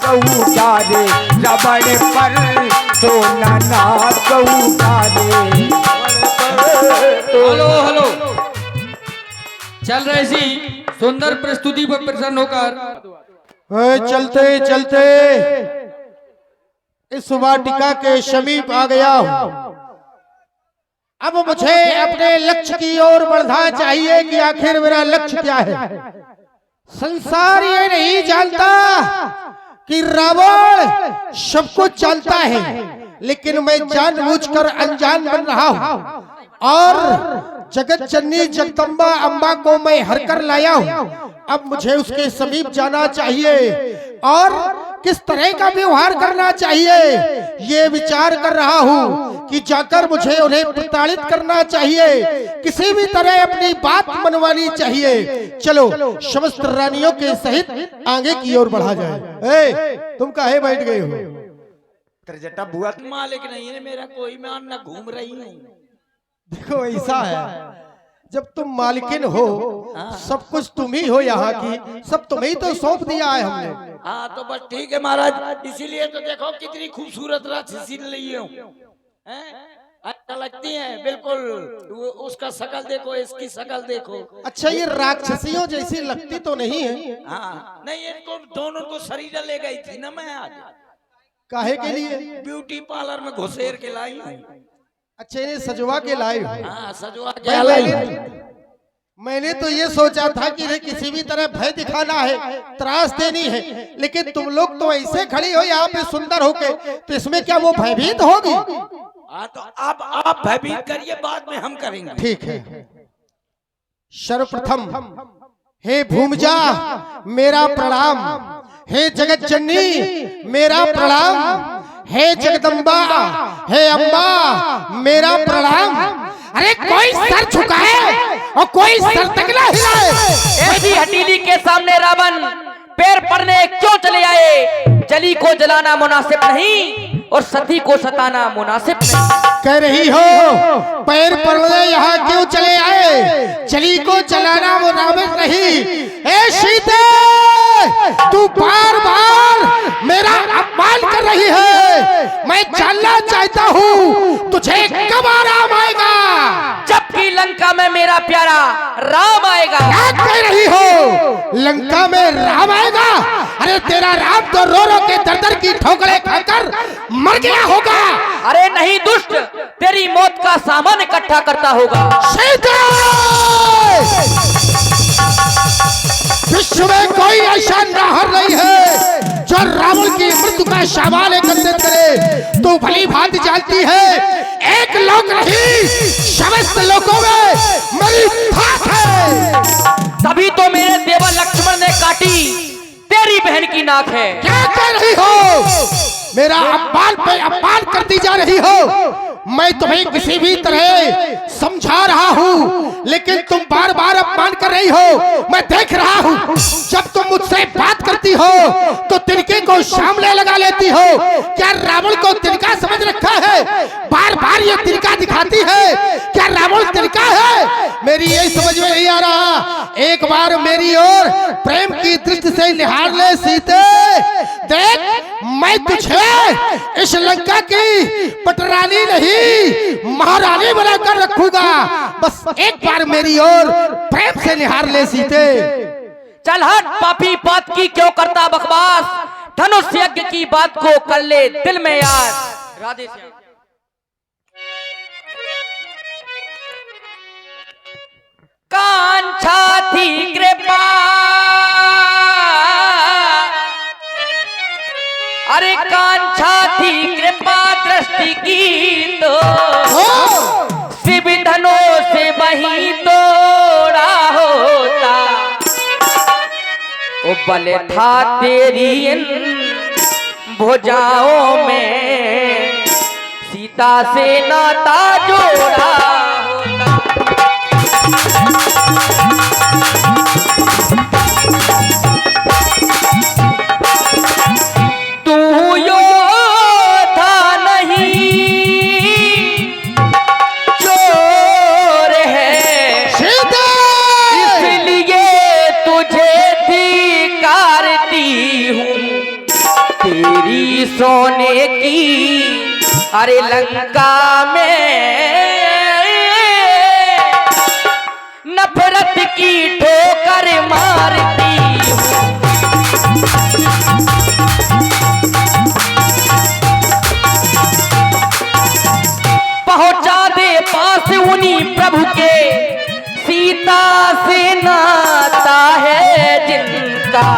उतारे, रबड़ पर सोना नाक उतारे। हेलो हेलो, चल रहे सी सुंदर प्रस्तुति पर प्रसन्न होकर चलते चलते इस वाटिका के समीप आ गया हूँ। अब मुझे अपने लक्ष्य की ओर बढ़ना चाहिए कि आखिर मेरा लक्ष्य क्या है। संसार ये नहीं जानता कि रावण सब कुछ जानता है, लेकिन मैं जानबूझकर अनजान बन रहा हूँ और जगत जननी जगदम्बा अम्बा को मैं हर कर लाया हूँ। अब मुझे उसके समीप जाना चाहिए और किस तरह का व्यवहार करना चाहिए ये विचार कर रहा हूँ कि जाकर मुझे उन्हें प्रताड़ित करना चाहिए, किसी भी तरह अपनी बात मनवानी चाहिए। चलो समस्त रानियों के सहित आगे की ओर बढ़ा जाए। तुम काहे बैठ गए हो? त्रिजटा बुआ मालिक नहीं है मेरा कोई, मैं अन्ना घूम रही हूँ। देखो ऐसा है, जब तुम मालकिन हो सब कुछ तुम ही हो, यहाँ की सब तुम्हें ही तो सौंप दिया है हमने। हाँ तो बस ठीक है महाराज, इसीलिए तो देखो कितनी खूबसूरत राक्षसी ली हूँ, अच्छा लगती है बिल्कुल। उसका शकल देखो, इसकी शकल देखो। अच्छा ये राक्षसियों जैसी लगती तो नहीं है? हाँ नहीं, इनको दोनों को शरीर ले गई थी ना मैं आज। काहे के लिए? ब्यूटी पार्लर में घुसेर के लाई हूँ। अच्छा इन्हें सजवा के लाए हो? हाँ सजवा के लाई। मैंने तो ये सोचा था कि इन्हें किसी भी तरह भय दिखाना है, त्रास देनी है, लेकिन तुम लोग तो ऐसे खड़ी हो यहाँ पे सुंदर होके, तो इसमें क्या वो भयभीत होगी? हाँ तो अब आप भयभीत करिए, बाद में हम करेंगे। ठीक है। सर्वप्रथम हे भूमिजा मेरा प्रणाम, हे जगत जननी मेरा प्रणाम, हे जगदम्बा हे अम्बा मेरा प्रणाम। अरे कोई सर झुकाए और कोई सर तक ना हिलाए। ऐसी हटीली के सामने रावण पैर पड़ने क्यों चले आए? जली को जलाना मुनासिब नहीं और सती को सताना मुनासिब नहीं। कह रही हो पैर पड़ने यहाँ क्यों चले आए? जली को जलाना मुनासिब नहीं। ए सीते तू बार बार मेरा अपमान कर रही है। मैं जानना चाहता हूँ तुझे कब आराम आएगा? जबकि लंका में मेरा प्यारा राम आएगा। क्या कह रही हो? लंका में राम आएगा? अरे तेरा राम तो रो रो के दर दर की ठोकरें खाकर मर गया होगा। अरे नहीं दुष्ट, तेरी मौत का सामान इकट्ठा करता होगा। सीते विश्व में कोई ऐसा नाहर नहीं है जो रावण की मृत्यु का सवाल एकत्रित करे। तो भली भांति जानती है एक लोक नहीं समस्त लोकों में मेरी धाक है। तभी तो मेरे देवा लक्ष्मण ने काटी तेरी बहन की नाक है। क्या कह रही हो? मेरा अपमान पे अपमान करती जा रही हो। मैं तुम्हें किसी भी तरह समझा रहा हूँ, लेकिन तुम बार बार अपमान कर रही हो। मैं देख रहा हूँ जब तुम मुझसे बात करती हो तो तिनके को सामने लगा लेती हो। क्या रावण को तिनका समझ रखा है? बार बार ये तिनका दिखाती है। क्या रावण तिनका है? मेरी यही समझ में नहीं आ रहा। एक बार मेरी ओर प्रेम की दृष्टि से निहार ले सीते। देख मैं तुझे इस लंका की पटरानी नहीं महारानी बनाकर रखूंगा। बस एक बार मेरी ओर प्रेम से निहार ले सीते। चल हट पापी, बात की क्यों करता बकवास? धनुष यज्ञ की बात को कर ले दिल में याद। राधे श्याम। कांछा थी कृपा, अरे कांछा थी कृपा दृष्टि की तो शिव धनो से वही तोड़ा होता। ओ बल था तेरी इन भुजाओं में सीता से नाता जोड़ा होता। तू योद्धा नहीं चोर है, इसलिए तुझे धिक्कारती हूँ। तेरी सोने की अरे लंका में नफरत की ठोकर मारती हूँ। पहुंचा दे पास उन्हीं प्रभु के सीता से नाता है जिनका,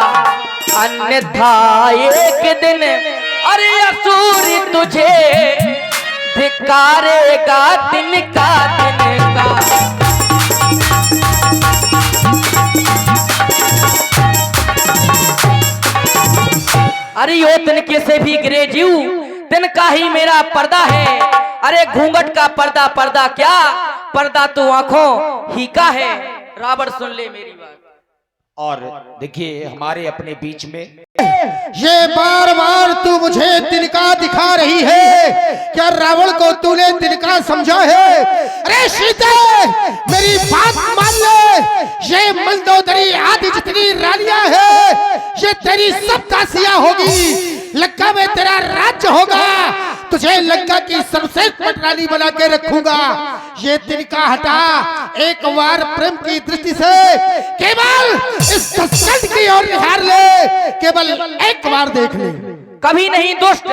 अन्यथा एक दिन अरे असुर तुझे धिक्कारेगा तिनका तिनका। अरे यो तिनके से भी गिरे जीव, तिनका ही मेरा पर्दा है। अरे घूंघट का पर्दा पर्दा क्या, पर्दा तो आंखों ही का है। रावण सुन ले मेरी बात। और देखिए हमारे अपने बीच में ये बार बार तू मुझे तिनका दिखा रही है, क्या रावण को तूने तिनका समझा है? अरे सीता मेरी बात मान ले, ये मंदोदरी आदि जितनी रानियां है ये तेरी सब दासियां होगी। लंका में तेरा राज्य होगा, तुझे लंका की सर्वश्रेष्ठ पटरानी बना के रखूंगा। ये तिनका हटा, एक बार प्रेम की दृष्टि से केवल इस दुष्कर्म की ओर निहार ले, केवल एक बार देख ले। कभी नहीं दुष्ट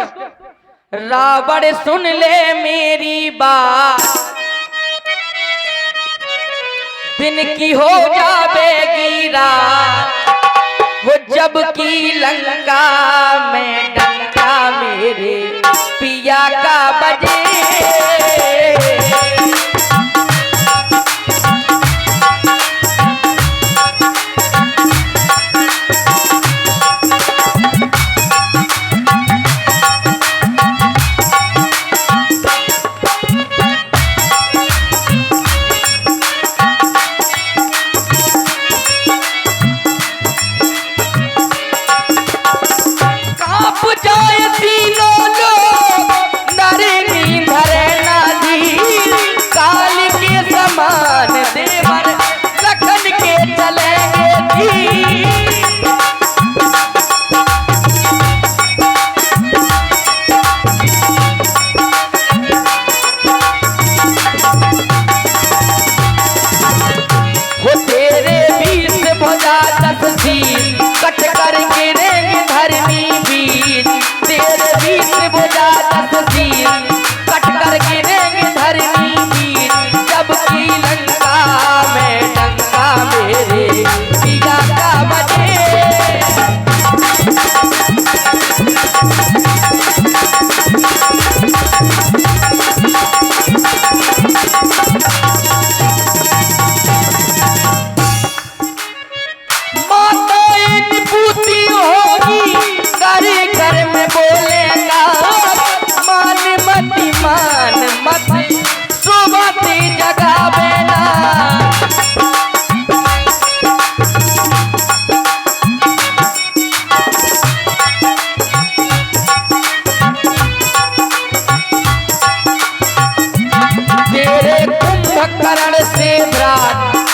रावण सुन ले मेरी बात, दिन की हो जावेगी रात, वो जब की लंका में डंका मेरे पिया का बजे।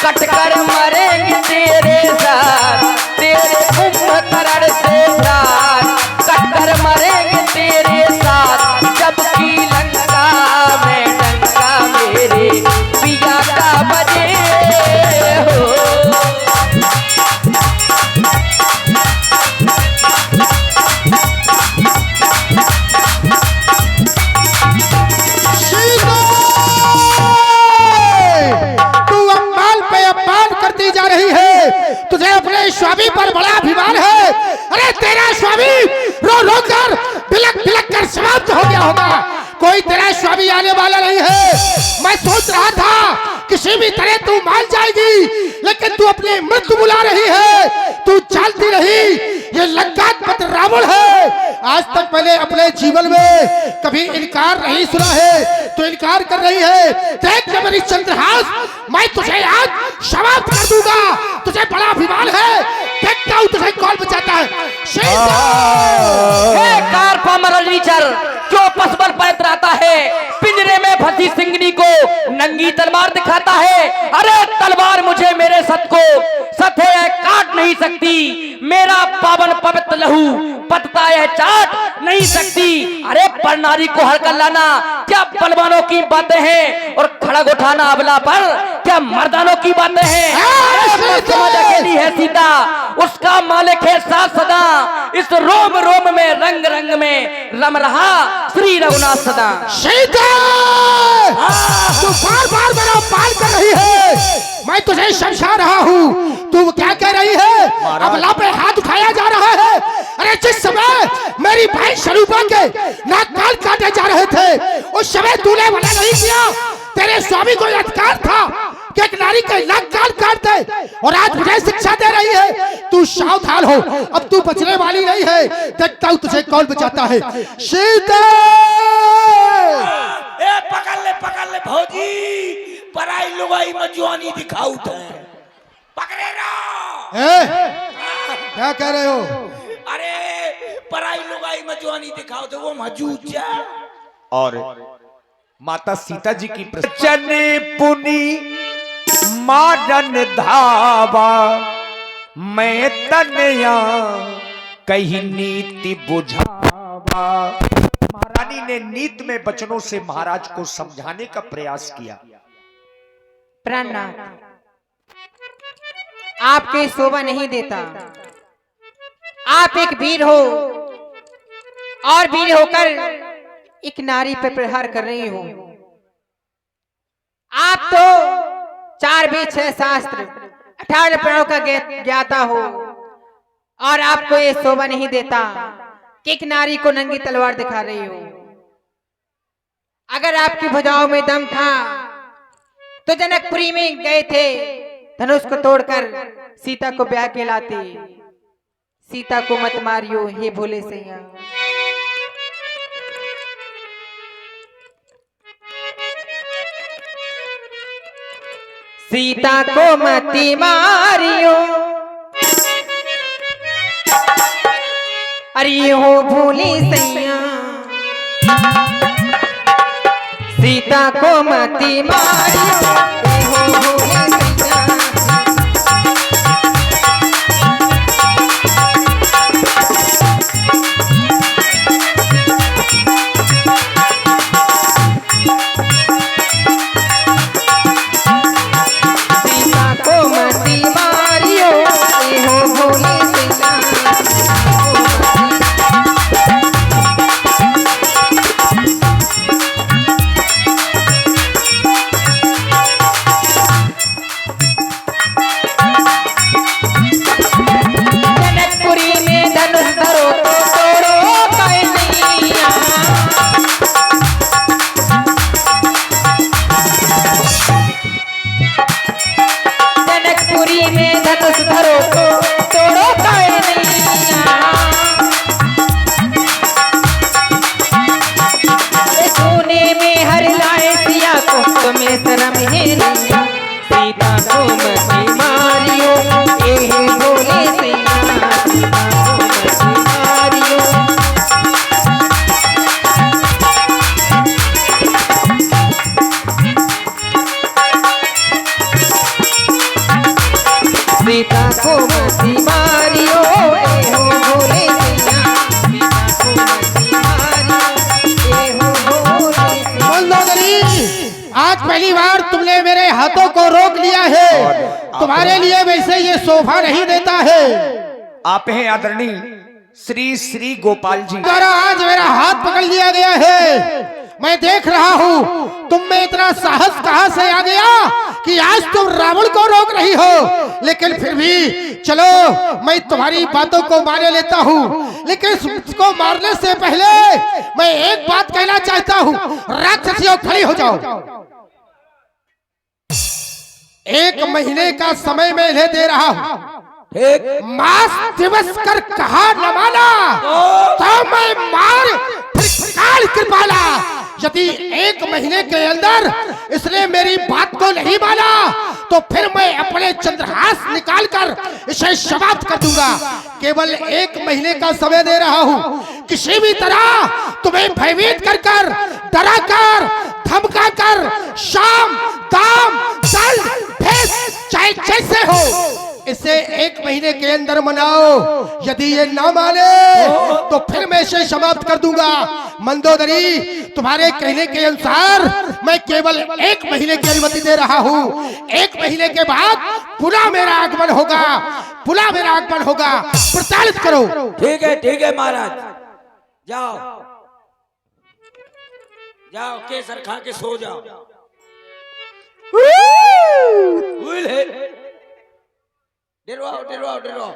कटकर मरेंगे तेरे साथ, तेरे कुंभकर्ण से प्राण कटकर मरेंगे तेरे साथ, जबकि लंका में डंका मेरे पिया का बजे हो। तुझे अपने स्वामी पर बड़ा अभिमान है। अरे तेरा स्वामी रो रो कर बिलक बिलक कर समाप्त हो गया होगा, कोई तेरा स्वामी आने वाला नहीं है। मैं सोच रहा था किसी भी तरह तू मान जाएगी, लेकिन तू अपनी मृत्यु बुला रही है। तू जानती रही ये लंकापति रावण है। आज तक मैंने अपने जीवन में कभी इनकार नहीं सुना है, तो इनकार कर रही है। देख के मेरी चंद्रहास, मैं तुझे आज समाप्त कर दूंगा। तुझे बड़ा अभिमान है, देखता हूँ तुझे कौन बचाता है। हे कार पामर नीचर, जो पसबल पर रहता है, पिंजरे में फंसे हंसी सिंगनी को नंगी तलवार दिखाता है। अरे तलवार मुझे मेरे सत को सत है काट नहीं सकती, मेरा पावन पवित्र लहू पतता है चाट नहीं सकती। अरे पर नारी को हर कर लाना क्या बलवानों की बातें हैं, और खड़ग उठाना अबला पर क्या मर्दानों की बातें हैं। समझ अकेली है सीता, उसका मालिक है साथ सदा, इस रोम रोम में रंग रंग में रम रहा श्री रघुनाथ सदा। सीता, तू बार बार मेरा पाल कर रही है, मैं तुझे समझा रहा हूँ, तू क्या कह रही है? अबला पे हाथ उठाया जा रहा है। अरे जिस समय मेरी बहन स्वरूपा के नाक कान काटे जा रहे थे, उस समय तूने मना नहीं किया। तेरे स्वामी को अधिकार था कि एक नारी के नाक कान काट दे, और आज मुझे शिक्षा दे रही है। तू सावधान हो, अब तू बचने वाली नहीं है। देखता हूँ तुझे कौन बचाता है। सीता, पकड़ ले भौजी, पराई लुगाई में जवानी दिखाऊ तो पकड़े ना। क्या कह रहे हो? अरे पराई लुगाई में जवानी दिखाओ तो वो मजूद जा। और माता सीता जी की प्रचन पुनी मारन धावा, मैं तनया कहीं नीति बुझावा। महारानी ने नीत में वचनों से महाराज को समझाने का प्रयास किया। प्राणनाथ, आपके शोभा नहीं देता। आप एक वीर हो, और वीर होकर एक नारी पर प्रहार कर रही हो। आप तो 4 वेद 6 शास्त्र 18 प्राणों का ज्ञाता हो, और आपको ये शोभा नहीं देता कि एक नारी को नंगी तलवार दिखा रही हो। अगर आपकी भुजाओं में दम था तो जनकपुरी में गए थे, धनुष को तोड़कर सीता को ब्याह के लाते। सीता को मत मारियो हे भोले सैया। सीता को मत मारियो, अरे हो भोले सैया। सीता को मत मारियो, हो भोले सैया। पहली बार तुमने मेरे हाथों को रोक लिया है। तुम्हारे लिए वैसे ये शोभा नहीं देता है। आप हैं आदरणीय श्री श्री गोपाल जी। आज मेरा हाथ पकड़ लिया गया है। मैं देख रहा हूँ तुम में इतना साहस कहाँ से आ गया कि आज तुम रावण को रोक रही हो। लेकिन फिर भी चलो, मैं तुम्हारी बातों को मान लेता हूँ, लेकिन उसको मारने से पहले मैं एक बात कहना चाहता हूँ। राक्षसियों, खड़ी हो जाओ। 1 महीने का समय मैं इन्हें दे रहा हूँ। मास दिवस कर कहा न माना तो मैं मार काल कृपाला। यदि 1 महीने के अंदर इसने मेरी बात को नहीं माना तो फिर मैं अपने चंद्रहास निकालकर इसे समाप्त कर दूंगा। केवल 1 महीने का समय दे रहा हूँ। किसी भी तरह तुम्हें भयभीत कर डरा कर धमका कर शाम दाम दल भेद चाहे जैसे हो इसे 1 महीने के अंदर मनाओ। यदि ये ना माने तो फिर मैं इसे समाप्त कर दूंगा। मंदोदरी तुम्हारे कहने के अनुसार मैं केवल 1 महीने की अनुमति दे रहा हूँ। 1 महीने के बाद पुनः मेरा आगमन होगा, पुनः मेरा आगमन होगा। प्रचारित करो। ठीक है महाराज, जाओ जाओ केसर खा के सो जाओ। डरवाओ डरवाओ डरवाओ।